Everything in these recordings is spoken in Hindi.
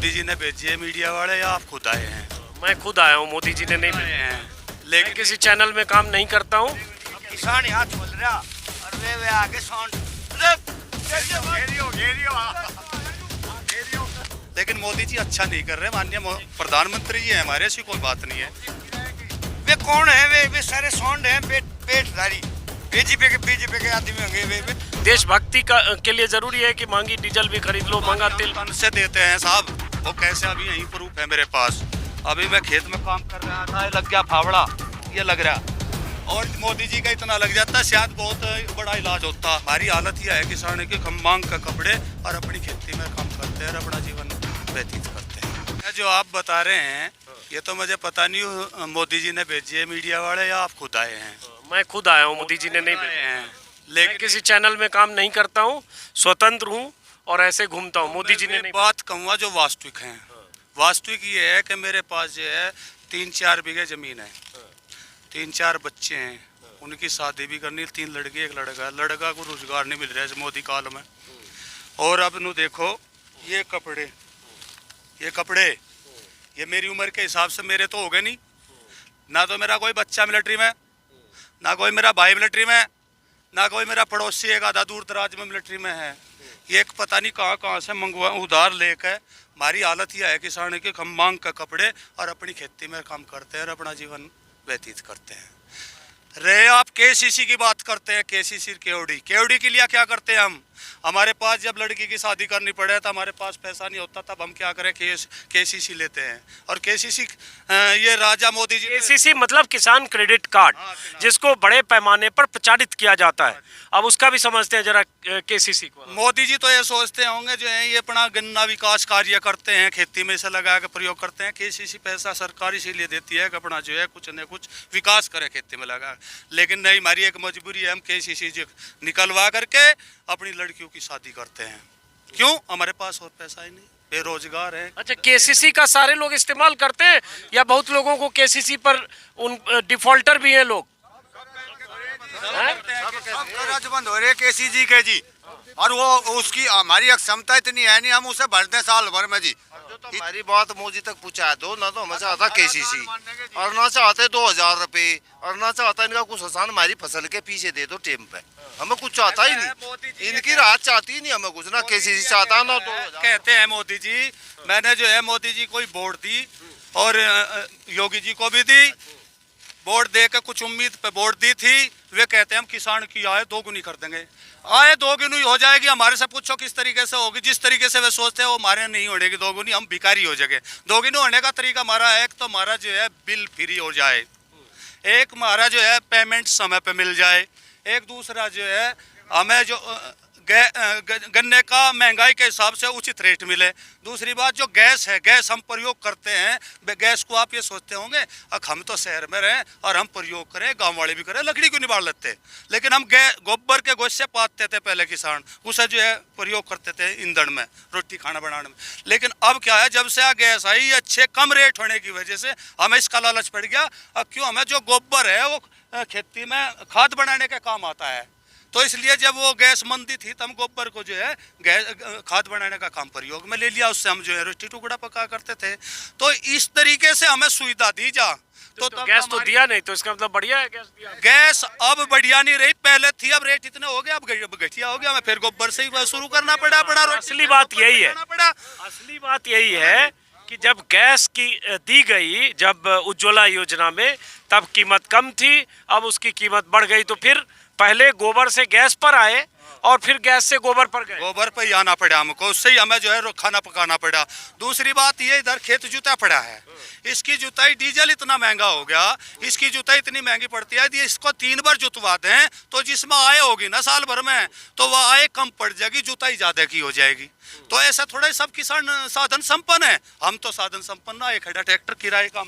मोदी जी ने भेजी है मीडिया वाले या आप खुद आए हैं? मैं खुद आया हूँ, मोदी जी ने नहीं भेजा है। लेकिन लेकिन किसी चैनल में काम नहीं करता हूँ। किसान यहाँ बोल रहा और वे आगे साउंड लेकिन मोदी जी अच्छा नहीं कर रहे, माननीय प्रधानमंत्री जी है हमारे, ऐसी कोई बात नहीं है। वे कौन है? वे सारे साउंड है पेटधारी बीजेपी के आदमी होंगे वे। देशभक्ति के लिए जरूरी है कि महंगी डीजल भी खरीद लो, महंगा तेल तन से देते हैं साहब, वो कैसे? अभी यही प्रूफ है मेरे पास। अभी मैं खेत में काम कर रहा था, लग गया फावड़ा, ये लग रहा, और मोदी जी का इतना लग जाता, शायद बहुत बड़ा इलाज होता। हमारी हालत यह है किसान की, हम मांग का कपड़े और अपनी खेती में काम करते हैं और अपना जीवन व्यतीत करते हैं। जो आप बता रहे हैं ये तो मुझे पता नहीं, मोदी जी ने भेजी है मीडिया वाले या आप खुद आए हैं? मैं खुद आया हूँ, मोदी जी ने नहीं भेजा है। मैं लेकिन किसी चैनल में काम नहीं करता हूँ, स्वतंत्र हूँ और ऐसे घूमता हूँ। मोदी जी ने नहीं बात कहूँगा जो वास्तविक हैं। वास्तविक ये है कि मेरे पास जो है 3-4 बीघे जमीन है, 3-4 बच्चे हैं, उनकी शादी भी करनी, 3 लड़के 1 लड़का। लड़का को रोजगार नहीं मिल रहा है मोदी काल में। और अब नु देखो ये कपड़े ये मेरी उम्र के हिसाब से मेरे तो हो गए नहीं, ना तो मेरा कोई बच्चा मिलिट्री में, ना कोई मेरा भाई मिलिट्री में, ना कोई मेरा पड़ोसी एक आधा दूर दराज में मिलिट्री में है। ये एक पता नहीं कहाँ से मंगवा उधार लेकर। हमारी हालत यह है किसान की, हम मांग का कपड़े और अपनी खेती में काम करते हैं और अपना जीवन व्यतीत करते हैं। रे आप केसीसी की बात करते हैं, केसीसी केवड़ी के लिए क्या करते हैं हम? हमारे पास जब लड़की की शादी करनी पड़े तो हमारे पास पैसा नहीं होता, तब हम क्या करें? केसीसी लेते हैं। और केसीसी ये राजा मोदी जी, केसीसी मतलब किसान क्रेडिट कार्ड, जिसको बड़े पैमाने पर प्रचारित किया जाता है। अब उसका भी समझते हैं जरा केसीसी को। मोदी जी तो ये सोचते होंगे जो है ये अपना गन्ना विकास कार्य करते हैं, खेती में से लगा के प्रयोग करते हैं। केसीसी पैसा सरकार इसीलिए देती है कि अपना जो है कुछ न कुछ विकास करे खेती में लगा। लेकिन नहीं, हमारी एक मजबूरी है, हम केसीसी निकलवा करके अपनी लड़कियों की शादी करते हैं। क्यों? हमारे पास और पैसा ही नहीं, बेरोजगार है। अच्छा, केसीसी का सारे लोग इस्तेमाल करते हैं या बहुत लोगों को केसीसी पर उन डिफॉल्टर भी हैं लोग? कर्ज बंद हो रहे केसीसी के जी, और वो उसकी हमारी क्षमता इतनी है नहीं, हम उसे भरते साल भर में जी। तो हमारी बात मोदी तक पहुँचा दो ना, तो हमें चाहता केसीसी और ना चाहते 2000 रुपए, और ना चाहता इनका कुछ आसान हमारी फसल के पीछे दे दो टेम पे। हमें कुछ चाहता ही नहीं, इनकी राहत चाहती ही नहीं हमें कुछ, ना केसीसी चाहता ना। तो कहते हैं मोदी जी, मैंने जो है मोदी जी को वोट दी और योगी जी को भी दी, वोट दे के कुछ उम्मीद पे वोट दी थी। वे कहते हैं हम किसान की आय दोगुनी कर देंगे। आय दोगुनी हो जाएगी, हमारे से पूछो किस तरीके से होगी? जिस तरीके से वे सोचते हैं वो हमारे नहीं होने की दोगुनी, हम भिखारी हो जाएंगे। दोगुनी होने का तरीका हमारा है, एक तो हमारा जो है बिल फ्री हो जाए, एक हमारा जो है पेमेंट समय पे मिल जाए, एक दूसरा जो है हमें जो गन्ने का महंगाई के हिसाब से उचित रेट मिले। दूसरी बात जो गैस है, गैस हम प्रयोग करते हैं, गैस को आप ये सोचते होंगे हम तो शहर में रहें और हम प्रयोग करें, गांव वाले भी करें, लकड़ी क्यों नहीं बाल लेते? लेकिन हम गोबर के गोश्त से पाते थे पहले किसान, उसे जो है प्रयोग करते थे ईंधन में, रोटी खाना बनाने में। लेकिन अब क्या है, जब से गैस आई अच्छे कम रेट होने की वजह से हमें इसका लालच पड़ गया। अब क्यों? हमें जो गोबर है वो खेती में खाद बनाने के काम आता है, तो इसलिए जब वो गैस मंदी थी तब गोबर को जो है गैस खाद बनाने का काम प्रयोग में ले लिया, उससे हम जो है रोटी टुकड़ा पका करते थे। तो इस तरीके से हमें सुविधा दी जा तो गैस तो दिया नहीं, तो इसका मतलब बढ़िया है गैस दिया। गैस अब बढ़िया नहीं रही, पहले थी, अब रेट इतने हो गए, अब घटिया हो गया, हमें फिर गोबर से ही शुरू करना पड़ा अपना। असली बात यही है, असली बात यही है कि जब गैस की दी गई, जब उज्ज्वला योजना में, तब कीमत कम थी, अब उसकी कीमत बढ़ गई। तो फिर पहले गोबर से गैस पर आए और फिर गैस से गोबर पर गए, गोबर पर ही आना पड़ा हमको, उससे ही हमें जो है खाना पकाना पड़ा। दूसरी बात ये, इधर खेत जुता पड़ा है, इसकी जुताई, डीजल इतना महंगा हो गया, इसकी जुताई इतनी महंगी पड़ती है, इसको 3 बार जुतवा दें तो जिसमें आय होगी ना साल भर में, तो वह आय कम पड़ जाएगी, जुताई ज्यादा की हो जाएगी। तो ऐसा थोड़ा सब किसान साधन संपन्न है, हम तो साधन संपन्न ना, एक ट्रैक्टर किराए का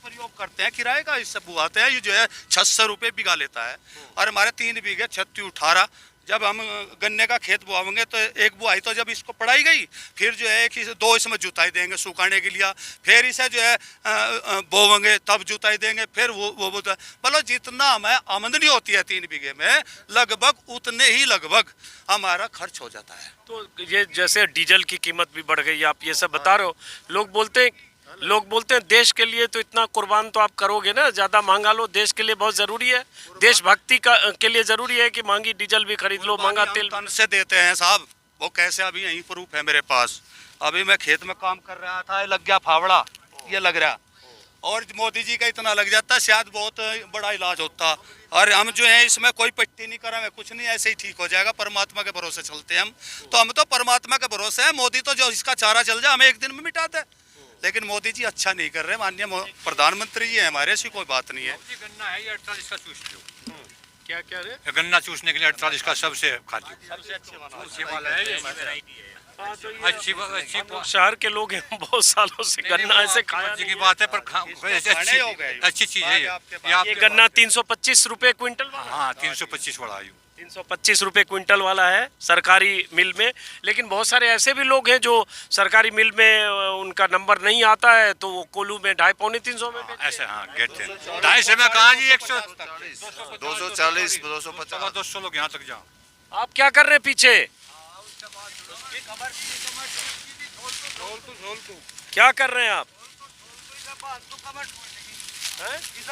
प्रयोग करते हैं, किराए का इससे बुआते हैं, ये जो है 600 रुपये बीघा लेता है, और हमारे 3 बीघे 36 18 जब हम गन्ने का खेत बोआएंगे तो एक बुआई तो जब इसको पड़ाई गई, फिर जो है कि 2 इसमें जुताई देंगे सुखाने के लिए, फिर इसे जो है बोवेंगे तब जुताई देंगे, फिर वो मतलब जितना हमें आमदनी होती है 3 बीघे में लगभग उतने ही लगभग हमारा खर्च हो जाता है। तो ये जैसे डीजल की कीमत भी बढ़ गई, आप ये सब बता रहे हो, लोग बोलते हैं देश के लिए तो इतना कुर्बान तो आप करोगे ना, ज्यादा महंगा लो, देश के लिए बहुत जरूरी है, देशभक्ति का के लिए जरूरी है कि महंगी डीजल भी खरीद लो, महंगा तेल तन से देते हैं साहब। वो कैसे, अभी यही प्रूफ है मेरे पास। अभी मैं खेत में काम कर रहा था, लग गया फावड़ा, ये लग रहा, और मोदी जी का इतना लग जाता शायद बहुत बड़ा इलाज होता। और हम जो है इसमें कोई पट्टी नहीं करा, मैं कुछ नहीं, ऐसे ही ठीक हो जाएगा, परमात्मा के भरोसे चलते हैं हम। तो हम तो परमात्मा के भरोसे हैं, मोदी तो जो इसका चारा चल जाए हमें एक दिन में मिटा दे, लेकिन मोदी जी अच्छा नहीं कर रहे। माननीय प्रधानमंत्री जी है हमारे, ऐसी कोई बात नहीं है। गन्ना है ये 48 का चूस लो। क्या क्या रे? गन्ना चूसने के लिए 48 का सबसे खा लो। सबसे अच्छे वाला है ये। हाँ, तो अच्छी लोग शहर के लोग हैं, बहुत सालों से गन्ना ऐसे खाया की बात है, पर अच्छी चीज है ये गन्ना 325 रुपए क्विंटल वाला। हाँ 325 वाला आयु 325 रुपए क्विंटल वाला है सरकारी मिल में। लेकिन बहुत सारे ऐसे भी लोग हैं जो सरकारी मिल में उनका नंबर नहीं आता है, तो वो कोल्हू में 250-300 में ऐसे। हाँ गेट 250 में कहा जी 240 250 200 लोग यहाँ तक जाओ। आप क्या कर रहे हैं पीछे? क्या कर रहे हैं आप?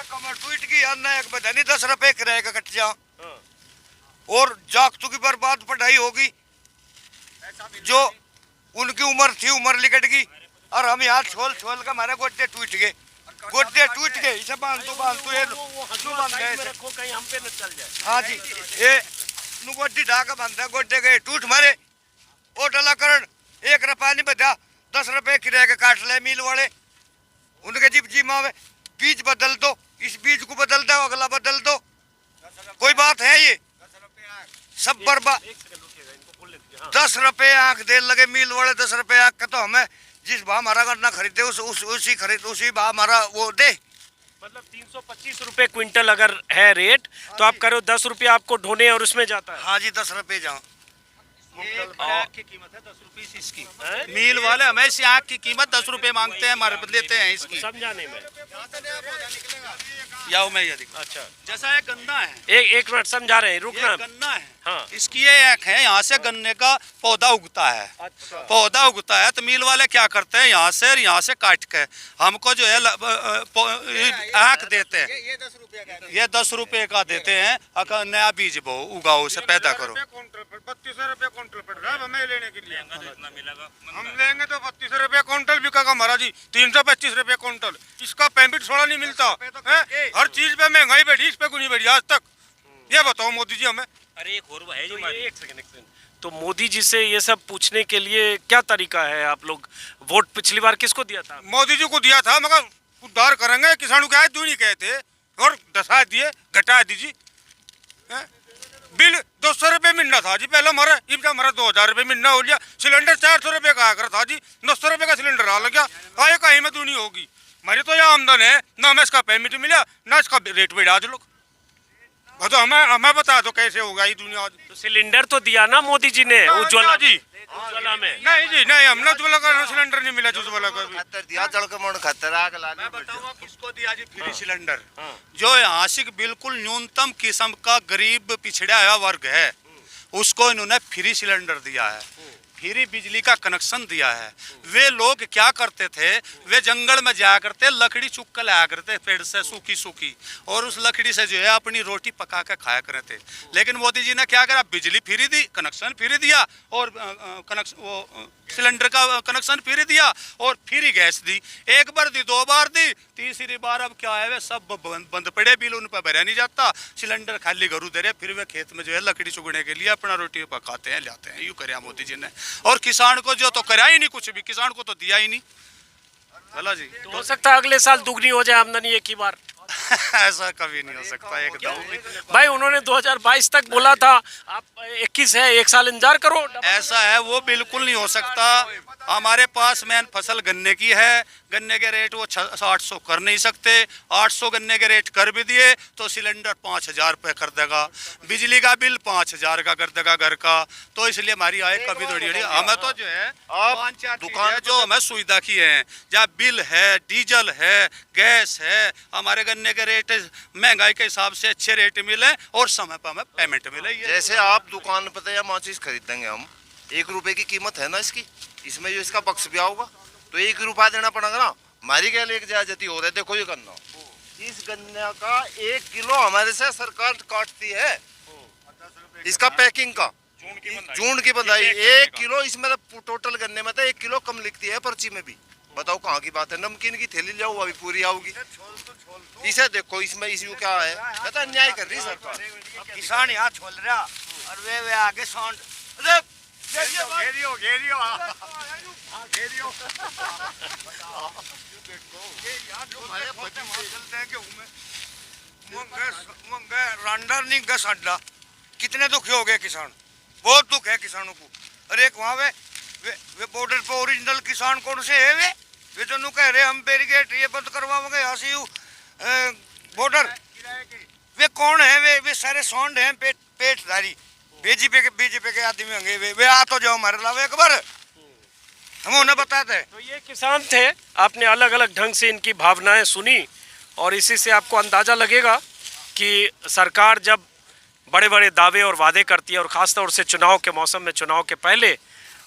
कमर टूट गई, एक बधानी 10 रुपए किराए का कट जा, और जागतू की बर्बाद पढ़ाई होगी, जो उनकी उम्र थी उम्र लिकट गई, और हम यहाँ छोल छोल का हमारे गोड्डे टूट गए, इसे बांध तो ये बांध गए। कहीं हम पे न चल जाए। हाँ जी, ये गोड्डी ढाका बांधा, गोड्डे गए टूट मारे, ओ टलाकरण 1 रुपया नहीं बचा, 10 रुपए किराए का काट ले मिल वाले, उनके जीप जीमा में बीज बदल दो, इस बीज को बदल दो, अगला बदल दो, कोई बात है ये? सब बर्बाद। 10 रुपए आंख दे लगे मिल वाले, 10 रुपए आंख का, तो हमें जिस भाव हमारा गन्ना खरीदे उसी भाव हमारा वो दे। मतलब 325 रुपए क्विंटल अगर है रेट, तो आप करो 10 रुपये आपको ढोने और उसमें जाता है। हाँ जी 10 रुपए जाओ। आँख की कीमत है 10 रुपये इसकी। मील वाले हमें इस आँख की कीमत 10 रुपए मांगते हैं, हमारे लेते हैं इसकी। समझाने में या मैं ये दिखा, अच्छा, जैसा ये गन्ना है, एक मिनट समझा रहे हैं, रुकना। ये गन्ना है, हाँ। इसकी ये आँख है, यहाँ से गन्ने का पौधा उगता है। अच्छा। पौधा उगता है तो मिल वाले क्या करते हैं, यहाँ से काट के हमको जो है आँख देते हैं, ये 10 रुपए का देते हैं। अगर नया बीज बो उगाओ, उसे पैदा करो। 32 रुपए क्विंटल पड़ रहा है हमें लेने के लिए, हम लेंगे तो 32 रुपए क्विंटल बिकेगा महाराज जी, 325 रुपए क्विंटल। इसका पेमेंट थोड़ा नहीं मिलता है, हर चीज पे महंगाई बढ़ी, इस पे क्यों नहीं बढ़ी आज तक? ये बताओ मोदी जी हमें। अरे एक और है जी, एक सेकंड। तो मोदी जी से ये सब पूछने के लिए क्या तरीका है? आप लोग वोट पिछली बार किसको दिया था? मोदी जी को दिया था, मगर उद्धार करेंगे किसानों के, क्यों नहीं कहते, और दसा दिए, घटा दीजिए। बिल 200 रुपए महीना था जी पहले हमारा, इनका हमारा 2000 रुपए महीना हो गया। सिलेंडर 400 रुपए का आकर था जी, 900 रुपए का सिलेंडर आ गया। आए कहीं में दूनी होगी, हमारी तो यह आमदन है, ना हमें इसका पेमेंट मिला, ना इसका रेट बढ़ा दो लोग। तो हमें बता दो कैसे होगा ये दुनिया। तो सिलेंडर तो दिया ना मोदी जी ने उज्ज्वला जी, उज्ज्वला में। नहीं जी नहीं, हमने उज्ज्वला का सिलेंडर नहीं मिला, उज्ज्वला का भी। खतर दिया, जड़ के मन खतर आग लागे। मैं बताऊंगा किसको दिया जी फ्री सिलेंडर। जो यहाँ से बिल्कुल न्यूनतम किस्म का गरीब पिछड़ा हुआ वर्ग है, उसको इन्होंने फ्री सिलेंडर दिया है, फ्री बिजली का कनेक्शन दिया है। वे लोग क्या करते थे, वे जंगल में जाया करते, लकड़ी चुक कर लाया करते पेड़ से सूखी, और उस लकड़ी से जो है अपनी रोटी पका कर खाया करते थे। लेकिन मोदी जी ने क्या करा, बिजली फ्री दी, कनेक्शन फ्री दिया, और कनेक्शन वो सिलेंडर का कनेक्शन फ्री दिया, और फ्री गैस दी। 1 बार दी, 2 बार दी, तीसरी बार अब क्या है, वे सब बंद पड़े, बिल उन पर भरा नहीं जाता, सिलेंडर खाली घरों दे रहे, फिर वे खेत में जो है लकड़ी चुगने के लिए अपना रोटी पकाते हैं, लाते हैं। यूँ कराया मोदी जी ने, और किसान को जो तो कराया ही नहीं कुछ भी, किसान को तो दिया ही नहीं। चला जी, तो हो सकता है अगले साल दुगनी हो जाए आमदनी एक ही बार। ऐसा कभी नहीं हो सकता एकदम भी। भाई उन्होंने 2022 तक बोला था, आप 21 है, 1 साल इंतजार करो। ऐसा है, वो बिल्कुल नहीं हो सकता। हमारे पास मेन फसल गन्ने की है, गन्ने के रेट वो 800 कर नहीं सकते। 800 गन्ने के रेट कर भी दिए तो सिलेंडर 5,000 रुपये कर देगा, बिजली का बिल 5,000 का कर देगा घर का। तो इसलिए हमारी आय कभी थोड़ी हमें तो जो है आप दुकान जो हमें सुविधा की है, जहाँ बिल है, डीजल है, गैस है, हमारे गन्ने के रेट महंगाई के हिसाब से अच्छे रेट मिले और समय पर हमें पेमेंट मिले। जैसे आप दुकान पर या माचिस खरीदेंगे, हम 1 रुपए की कीमत है ना इसकी, इसमें जो इसका बक्स भी होगा तो 1 रुपया देना पड़ेगा ना। हमारी क्या लेके जाए जाती हो रही है, देखो ये गन्ना, इस गन्ने का 1 किलो हमारे से सरकार काटती है, इसका पैकिंग का जून की बंधाई 1 किलो, इसमें टोटल गन्ने में तो 1 किलो कम लिखती है पर्ची में भी। बताओ कहाँ की बात है। नमकीन की थैली ले अभी पूरी आओगी, इसे देखो इसमें इसी क्या है, कहता अन्याय कर रही सरकार। किसान यहाँ छोल रहा और वे आगे साउंड कितने दुखी हो गए किसान, बहुत दुख है किसानों को। और एक वहाँ वे बॉर्डर पे ओरिजिनल किसान कौन से है, वे तो कह रहे हम बैरिकेड ये बंद करवाओगे यहाँ से बॉर्डर। वे कौन है, वे सारे सौंड हैं पेटधारी बीजेपी के आदमी होंगे। वे आ तो जाओ हमारे लाभ एक बार, हम उन्हें बताते हैं। तो ये किसान थे, आपने अलग अलग ढंग से इनकी भावनाएं सुनी और इसी से आपको अंदाज़ा लगेगा कि सरकार जब बड़े बड़े दावे और वादे करती है और ख़ासतौर से चुनाव के मौसम में, चुनाव के पहले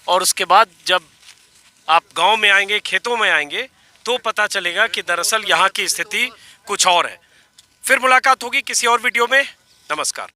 और उसके बाद जब आप गांव में आएंगे, खेतों में आएंगे, तो पता चलेगा कि दरअसल यहाँ की स्थिति कुछ और है। फिर मुलाकात होगी किसी और वीडियो में। नमस्कार।